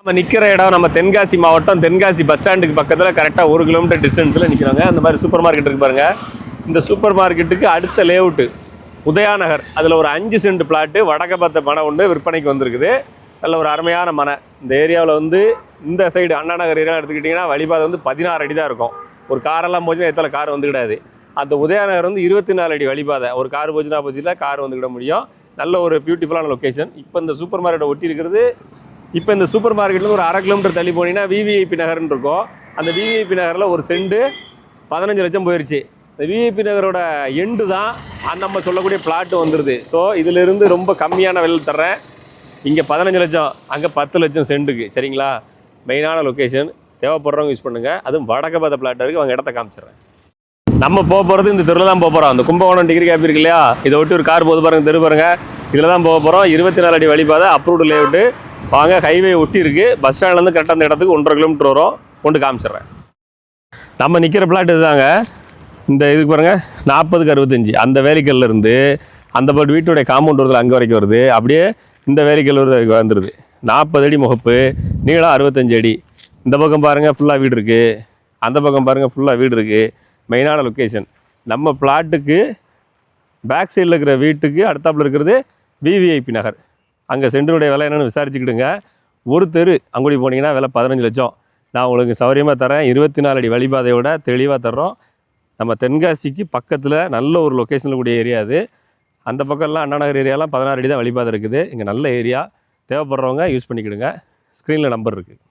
நம்ம நிற்கிற இடம் நம்ம தென்காசி மாவட்டம் தென்காசி பஸ் ஸ்டாண்டுக்கு பக்கத்தில் கரெக்டாக 1 கிலோமீட்டர் டிஸ்டன்ஸில் நிற்கிறாங்க. அந்த மாதிரி சூப்பர் மார்க்கெட் இருக்கு பாருங்கள். இந்த சூப்பர் மார்க்கெட்டுக்கு அடுத்த லேஅவுட்டு உதயாநகர். அதில் ஒரு 5 சென்ட் பிளாட்டு வடக்க பார்த்த மனை ஒன்று விற்பனைக்கு வந்திருக்குது. நல்ல ஒரு அருமையான மனை. இந்த ஏரியாவில் வந்து இந்த சைடு அண்ணா நகர் ஏரியா எடுத்துக்கிட்டிங்கன்னா வழிபாதை வந்து 16 அடி தான் இருக்கும். ஒரு காரெல்லாம் போச்சுன்னா எத்தனை கார் வந்துக்கிடாது. அந்த உதயாநகர் வந்து 24 அடி வழிபாதை. ஒரு கார் போச்சுன்னா ஆப்போசிட்டில் கார் வந்துக்கிட முடியும். நல்ல ஒரு பியூட்டிஃபுல்லான லொக்கேஷன். இப்போ இந்த சூப்பர் மார்க்கெட்டை ஒட்டி இருக்கிறது. இப்போ இந்த சூப்பர் மார்க்கெட்டில் ஒரு 1/2 கிலோமீட்டர் தள்ளி போனீங்கன்னா விவிஐபி நகர்னு இருக்கும். அந்த விவிஐபி நகரில் ஒரு சென்ட் 15 லட்சம் போயிடுச்சு. இந்த விவிஐபி நகரோட எண்டு தான் நம்ம சொல்லக்கூடிய பிளாட்டு வந்துடுது. ஸோ இதிலிருந்து ரொம்ப கம்மியான விலையில் தர்றேன். இங்கே 15 லட்சம், அங்கே 10 லட்சம் சென்ட்டுக்கு. சரிங்களா? மெயினான லொக்கேஷன். தேவைப்படுறவங்க யூஸ் பண்ணுங்கள். அதுவும் வடக்க பார்த்த பிளாட்டாக இருக்குது. அவங்க இடத்த காமிச்சிடுறேன். நம்ம போகிறது இந்த தெருவில் தான் போகிறோம். அந்த கும்பகோணம் டிகிரி கேப் இருக்கு இல்லையா, இதை ஒட்டி ஒரு கார் போது பாருங்கள், தெரு பாருங்கள். இதில் தான் போகிறோம். 24 அடி வழிபாதை, அப்ரூவ்டு லேஅவுட்டு. வாங்க, ஹைவே ஒட்டி இருக்குது. பஸ் ஸ்டாண்ட்லேருந்து கரெக்டாக அந்த இடத்துக்கு 1.5 கிலோமீட்டர் வரும். கொண்டு காமிச்சிடுறேன். நம்ம நிற்கிற பிளாட் இதுதாங்க. இந்த இதுக்கு பாருங்கள், 40க்கு 65. அந்த வேலிக்கல்லேருந்து அந்த பாட்டு வீட்டுடைய காம்பவுண்ட் வருது, அங்கே வரைக்கும் வருது. அப்படியே இந்த வேலிக்கல் வந்துடுது. 40 அடி முகப்பு, நீளம் 65 அடி. இந்த பக்கம் பாருங்கள் ஃபுல்லாக வீடு இருக்குது. அந்த பக்கம் பாருங்கள் ஃபுல்லாக வீடு இருக்குது. மெயினான லொக்கேஷன். நம்ம பிளாட்டுக்கு பேக் சைடில் இருக்கிற வீட்டுக்கு அடுத்தாப்பில் இருக்கிறது விவிஐபி நகர். அங்கே சென்டருடைய விலை என்னென்னு விசாரிச்சுக்கிடுங்க. ஒரு தெரு அங்குடி போனீங்கன்னா விலை 15 லட்சம். நான் உங்களுக்கு சௌகரியமாக தரேன். 24 அடி வழிபாதையோட தெளிவாக தர்றோம். நம்ம தென்காசிக்கு பக்கத்தில் நல்ல ஒரு லொக்கேஷனில் கூடிய ஏரியா அது. அந்த பக்கம்லாம் அண்ணா நகர் ஏரியாலாம் 16 அடி தான் வழிபாதை இருக்குது. இங்கே நல்ல ஏரியா. தேவைப்படுறவங்க யூஸ் பண்ணிக்கிடுங்க. ஸ்க்ரீனில் நம்பர் இருக்குது.